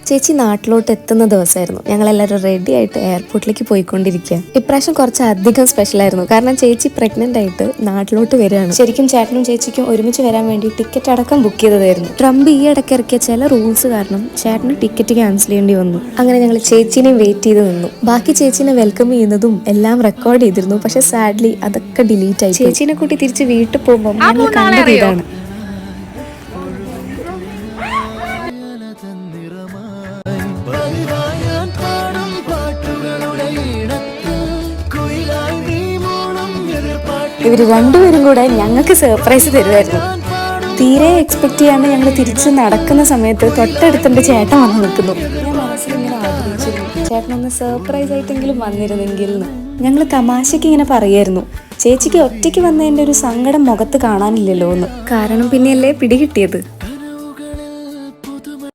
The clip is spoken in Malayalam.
ചേച്ചി നാട്ടിലോട്ട് എത്തുന്ന ദിവസമായിരുന്നു. ഞങ്ങളെല്ലാവരും റെഡി ആയിട്ട് എയർപോർട്ടിലേക്ക് പോയിക്കൊണ്ടിരിക്കുക. ഇപ്രാവശ്യം കുറച്ച് അധികം സ്പെഷ്യലായിരുന്നു. കാരണം ചേച്ചി പ്രഗ്നന്റ് ആയിട്ട് നാട്ടിലോട്ട് വരികയാണ്. ശരിക്കും ചേട്ടനും ചേച്ചിക്കും ഒരുമിച്ച് വരാൻ വേണ്ടി ടിക്കറ്റ് അടക്കം ബുക്ക് ചെയ്തതായിരുന്നു. ട്രംപ് ഈ ഇടയ്ക്ക് ഇറക്കിയ ചില റൂൾസ് കാരണം ചേട്ടന് ടിക്കറ്റ് ക്യാൻസൽ ചെയ്യേണ്ടി വന്നു. അങ്ങനെ ഞങ്ങൾ ചേച്ചീനെ വെയിറ്റ് ചെയ്ത് നിന്നു. ബാക്കി ചേച്ചീനെ വെൽക്കം ചെയ്യുന്നതും എല്ലാം റെക്കോർഡ് ചെയ്തിരുന്നു. പക്ഷെ സാഡ്ലി അതൊക്കെ ഡിലീറ്റ് ആയി. ചേച്ചീനെ കൂട്ടി തിരിച്ച് വീട്ടിൽ പോകുമ്പോൾ ഞങ്ങൾ കണ്ടത് ഇതാണ്. ഇവര് രണ്ടുപേരും കൂടെ ഞങ്ങൾക്ക് സർപ്രൈസ് തരുമായിരുന്നു. തീരെ എക്സ്പെക്ട് ചെയ്യാണ്ട് ഞങ്ങൾ തിരിച്ച് നടക്കുന്ന സമയത്ത് തൊട്ടടുത്തെൻ്റെ ചേട്ടൻ വന്ന് നിൽക്കുന്നു. ഞാൻ മനസ്സിലിങ്ങനെ ആഗ്രഹിച്ചിരുന്നു ചേട്ടനൊന്ന് സർപ്രൈസ് ആയിട്ടെങ്കിലും വന്നിരുന്നെങ്കിൽ എന്ന്. ഞങ്ങൾ തമാശയ്ക്ക് ഇങ്ങനെ പറയായിരുന്നു, ചേച്ചിക്ക് ഒറ്റയ്ക്ക് വന്നതിൻ്റെ ഒരു സങ്കടം മുഖത്ത് കാണാനില്ലല്ലോ എന്ന്. കാരണം പിന്നെയല്ലേ പിടികിട്ടിയത്.